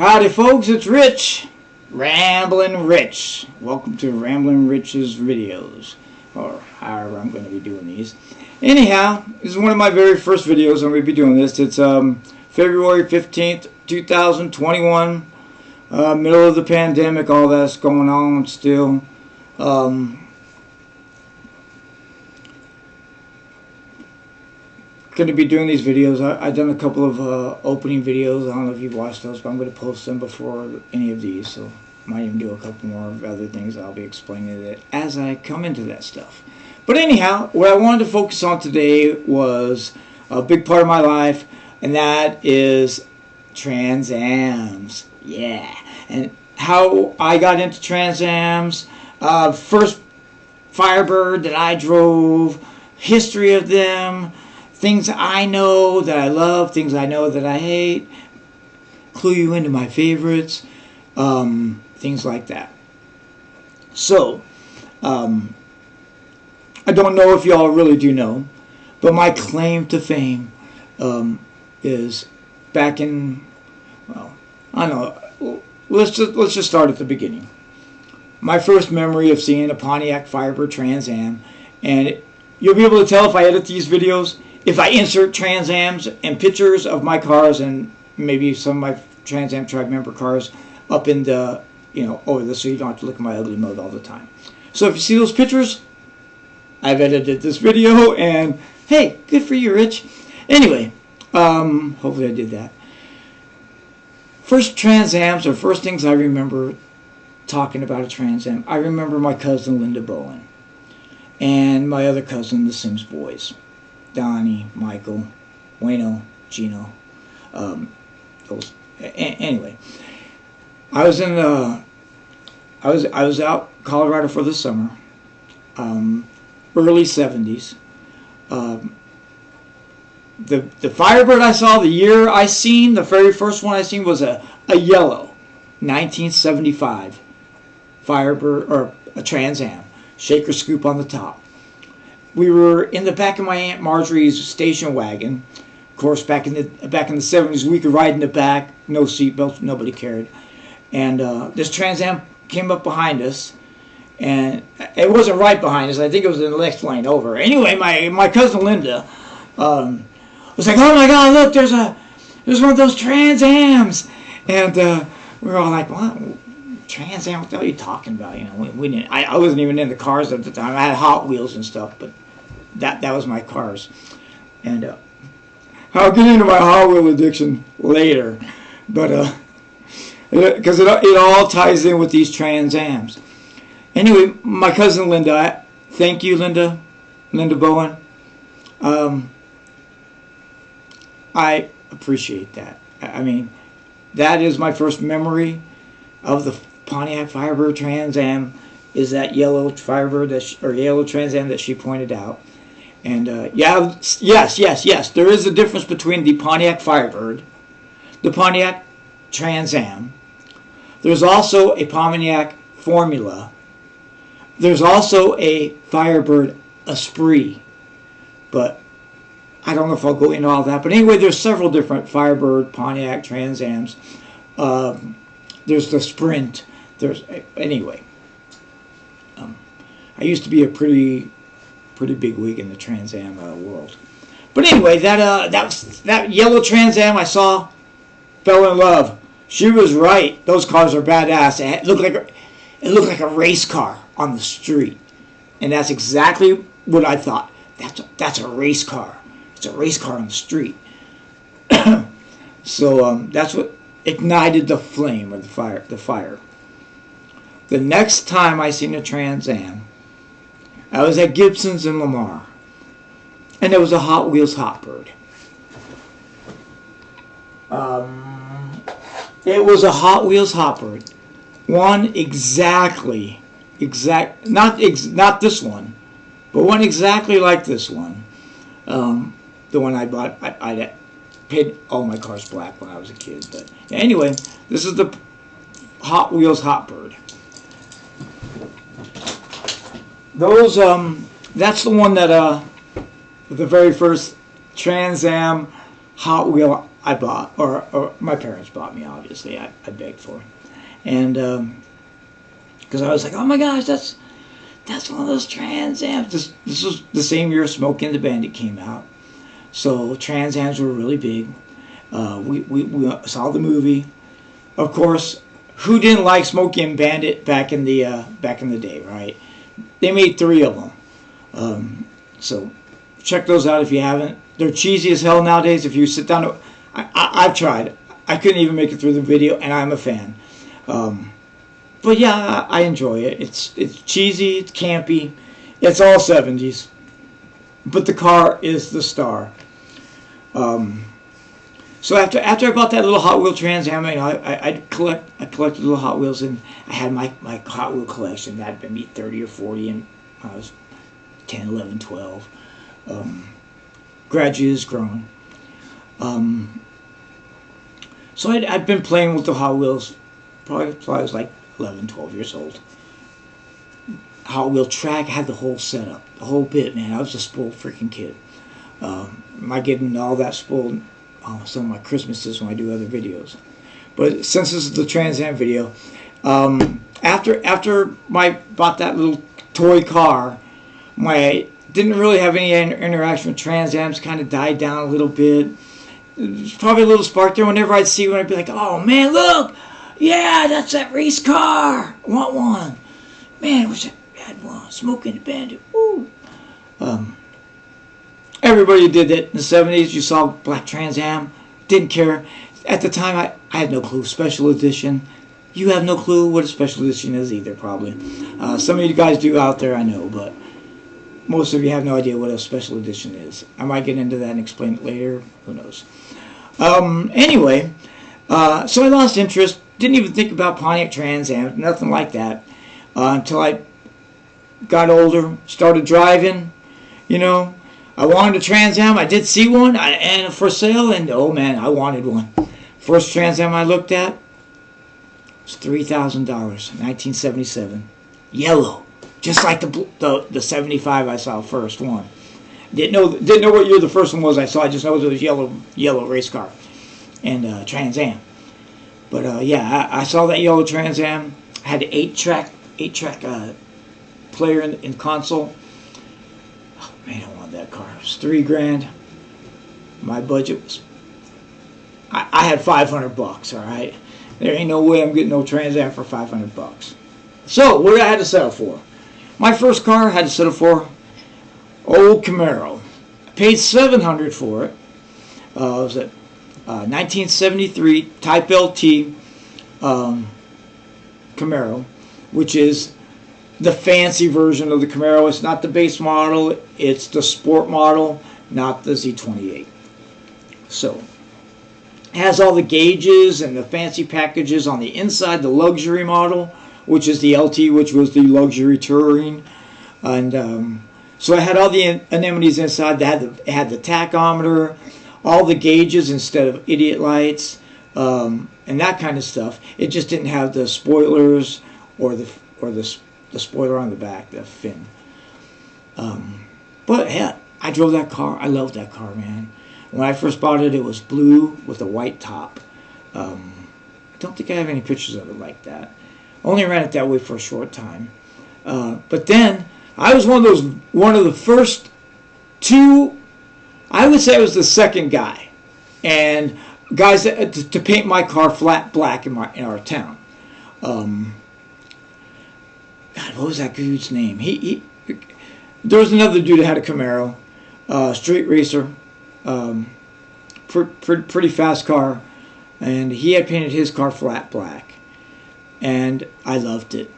Howdy folks, it's Rich, Ramblin' Rich. Welcome to Ramblin' Rich's videos, or however I'm going to be doing these. Anyhow, this is one of my very first videos I'm going to be doing this. It's February 15th, 2021, middle of the pandemic, all that's going on still. Going to be doing these videos. I've done a couple of opening videos. I don't know if you've watched those, but I'm going to post them before any of these, so might even do a couple more of other things. I'll be explaining it as I come into that stuff. But anyhow, what I wanted to focus on today was a big part of my life, and that is Trans Ams. Yeah, and how I got into Trans Ams, first Firebird that I drove, history of them, things I know that I love, things I know that I hate, clue you into my favorites, things like that. So, I don't know if y'all really do know, but my claim to fame is back in, well, I don't know, let's just start at the beginning. My first memory of seeing a Pontiac Firebird Trans Am, and you'll be able to tell if I edit these videos, if I insert Trans Ams and pictures of my cars and maybe some of my Trans Am tribe member cars up in the, over this, so you don't have to look at my ugly mode all the time. So if you see those pictures, I've edited this video, and hey, good for you, Rich. Anyway, hopefully I did that. First Trans Ams, or first things I remember talking about a Trans Am, I remember my cousin Linda Bowen and my other cousin, the Sims boys. Donnie, Michael, Wayno, Gino, anyway, I was in I was out Colorado for the summer, early 70s. The Firebird I saw, the year I seen, the very first one I seen was a yellow 1975 Firebird, or a Trans Am, shaker scoop on the top. We were in the back of my Aunt Marjorie's station wagon. Of course, back in the 70s, we could ride in the back, no seatbelts, nobody cared. And this Trans Am came up behind us, and it wasn't right behind us. I think it was in the next lane over. Anyway, my cousin Linda was like, "Oh my God, look, there's one of those Trans Ams," and we were all like, "What? Trans Am? What are you talking about?" We didn't. I wasn't even in the cars at the time. I had Hot Wheels and stuff, but that was my cars. And I'll get into my Hot Wheel addiction later, but because it all ties in with these Trans Ams. Anyway, my cousin Linda, thank you, Linda Bowen. I appreciate that. I mean, that is my first memory of the Pontiac Firebird Trans Am, is that yellow Firebird or yellow Trans Am that she pointed out. And yes, there is a difference between the Pontiac Firebird, the Pontiac Trans Am. There's also a Pontiac Formula. There's also a Firebird Esprit, but I don't know if I'll go into all that. But anyway, there's several different Firebird Pontiac Trans Ams. There's the Sprint. Anyway. I used to be a pretty big wig in the Trans Am world. But anyway, that yellow Trans Am I saw, fell in love. She was right. Those cars are badass. It looked like a race car on the street, and that's exactly what I thought. That's a race car. It's a race car on the street. So that's what ignited the flame, or the fire. The next time I seen a Trans Am, I was at Gibson's in Lamar, and there was a Hot Wheels Hotbird. It was a Hot Wheels Hotbird, one not this one, but one exactly like this one. The one I bought, I paid all my cars black when I was a kid. But anyway, this is the Hot Wheels Hotbird. Those, that's the one that, the very first Trans Am Hot Wheel I bought, or my parents bought me, obviously. I begged for it. And because I was like, oh my gosh, that's one of those Trans Ams. This was the same year Smokey and the Bandit came out. So Trans Ams were really big. We saw the movie. Of course, who didn't like Smokey and Bandit back in the day, right? They made 3 of them. So check those out if you haven't. They're cheesy as hell nowadays. If you sit down, I've tried. I couldn't even make it through the video, and I'm a fan. But yeah, I enjoy it. It's cheesy, it's campy, it's all 70s. But the car is the star. So after I bought that little Hot Wheel Trans Am, you know, I collected little Hot Wheels, and I had my Hot Wheel collection. That had been me 30 or 40, and I was 10, 11, 12. Gradually has grown. So I'd been playing with the Hot Wheels probably until I was like 11, 12 years old. Hot Wheel track, I had the whole setup, the whole bit, man. I was a spoiled freaking kid. I get into all that spoiled some of my Christmases when I do other videos. But since this is the Trans Am video, after I bought that little toy car, didn't really have any interaction with Trans Ams. Kind of died down a little bit. There's probably a little spark there. Whenever I'd see one, I'd be like, oh man, look! Yeah, that's that race car! I want one! Man, I wish I had one. Smokey and the Bandit. Woo! Everybody did that in the 70s. You saw black Trans Am. Didn't care. At the time, I had no clue. Special edition. You have no clue what a special edition is either, probably. Some of you guys do out there, I know, but most of you have no idea what a special edition is. I might get into that and explain it later. Who knows? Anyway, so I lost interest. Didn't even think about Pontiac Trans Am. Nothing like that. Until I got older, started driving, you know. I wanted a Trans Am. I did see one and for sale, and oh man, I wanted one. First Trans Am I looked at was $3,000, 1977. Yellow, just like the 75 I saw first one. Didn't know what year the first one was I saw. I just know it was yellow race car and Trans Am. But yeah, I saw that yellow Trans Am. I had an 8-track player in console. Oh man, I wanted that car. It was $3,000. My budget was, I had $500. All right, there ain't no way I'm getting no Trans Am for $500. So what did I have to settle for? My first car I had to settle for old Camaro. I paid $700 for it. It was a 1973 Type LT Camaro, which is the fancy version of the Camaro. It's not the base model, it's the sport model, not the Z28. So it has all the gauges and the fancy packages on the inside. The luxury model, which is the LT, which was the luxury touring, and so I had all the amenities inside. It had the tachometer, all the gauges instead of idiot lights, and that kind of stuff. It just didn't have the spoilers or the spoiler on the back, the fin. But yeah, I drove that car. I loved that car, man. When I first bought it, it was blue with a white top. I don't think I have any pictures of it like that. Only ran it that way for a short time. But then I was one of the first two. I would say I was the second guy, and guys to paint my car flat black in our town. God, what was that dude's name? There was another dude that had a Camaro, street racer, pretty fast car, and he had painted his car flat black, and I loved it.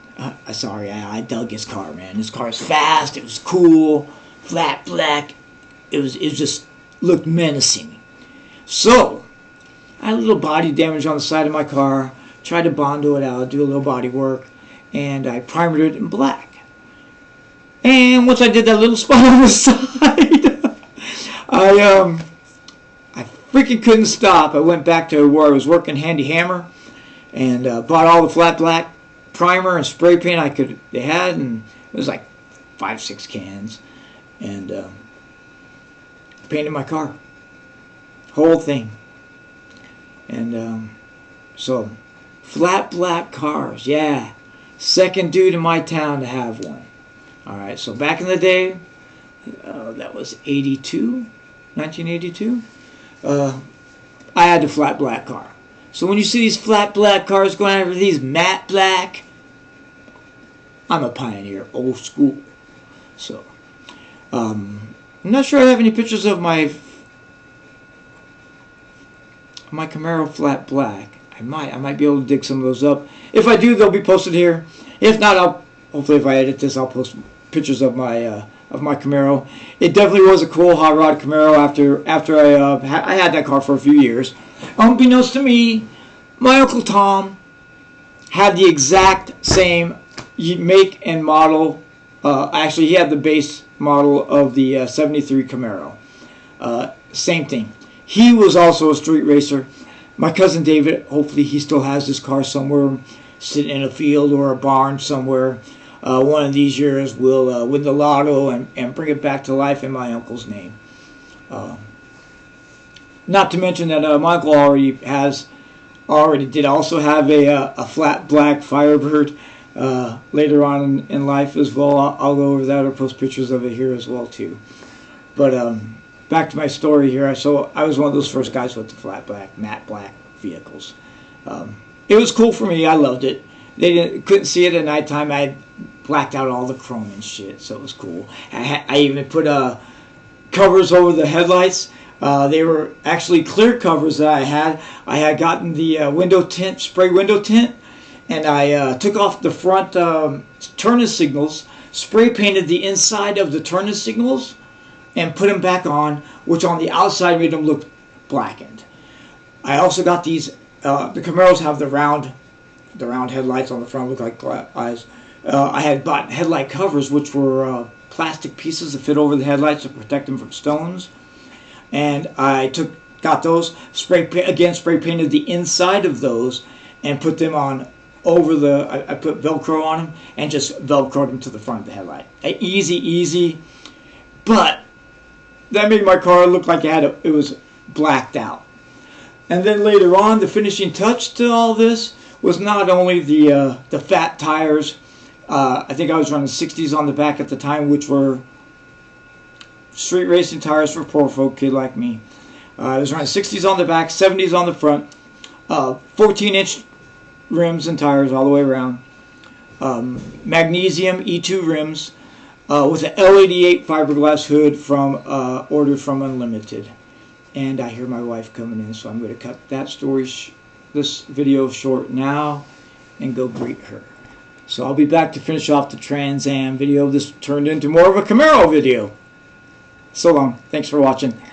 Sorry, I dug his car, man. His car was fast. It was cool, flat black. It just looked menacing. So I had a little body damage on the side of my car. Tried to Bondo it out, do a little body work, and I primered it in black. And once I did that little spot on the side, I freaking couldn't stop. I went back to where I was working, Handy Hammer, and bought all the flat black primer and spray paint they had, and it was like 5-6 cans, and painted my car, whole thing. And so, flat black cars, yeah. Second dude in my town to have one. Alright, so back in the day, that was 1982. I had the flat black car. So when you see these flat black cars going after these matte black, I'm a pioneer, old school. So, I'm not sure I have any pictures of my Camaro flat black. I might be able to dig some of those up. If I do, they'll be posted here. If not, hopefully if I edit this, I'll post pictures of my Camaro. It definitely was a cool hot rod Camaro after I had that car for a few years. Unbeknownst to me, my Uncle Tom had the exact same make and model. Actually, he had the base model of the 73 Camaro. Same thing. He was also a street racer. My cousin David, hopefully he still has this car somewhere, sitting in a field or a barn somewhere. One of these years we'll win the lotto and bring it back to life in my uncle's name. Not to mention that my uncle already did also have a flat black Firebird later on in life as well. I'll go over that or post pictures of it here as well too. But back to my story here. So I was one of those first guys with the flat black, matte black vehicles. It was cool for me. I loved it. They couldn't see it at nighttime. I blacked out all the chrome and shit, so it was cool. I even put covers over the headlights. They were actually clear covers that I had. I had gotten the window tint, spray window tint, and I took off the front turning signals, spray painted the inside of the turning signals, and put them back on, which on the outside made them look blackened. I also got these. The Camaros have the round headlights on the front, look like eyes. I had bought headlight covers, which were plastic pieces that fit over the headlights to protect them from stones. And I got those, spray painted the inside of those, and put them on over the. I put Velcro on them and just Velcroed them to the front of the headlight. Easy, but that made my car look like it was blacked out. And then later on, the finishing touch to all this was not only the fat tires. I think I was running 60s on the back at the time, which were street racing tires for poor folk, kid like me. I was running 60s on the back, 70s on the front, 14-inch rims and tires all the way around, magnesium E2 rims with an L88 fiberglass hood ordered from Unlimited. And I hear my wife coming in, so I'm going to cut that this video short now and go greet her. So I'll be back to finish off the Trans Am video. This turned into more of a Camaro video. So long. Thanks for watching.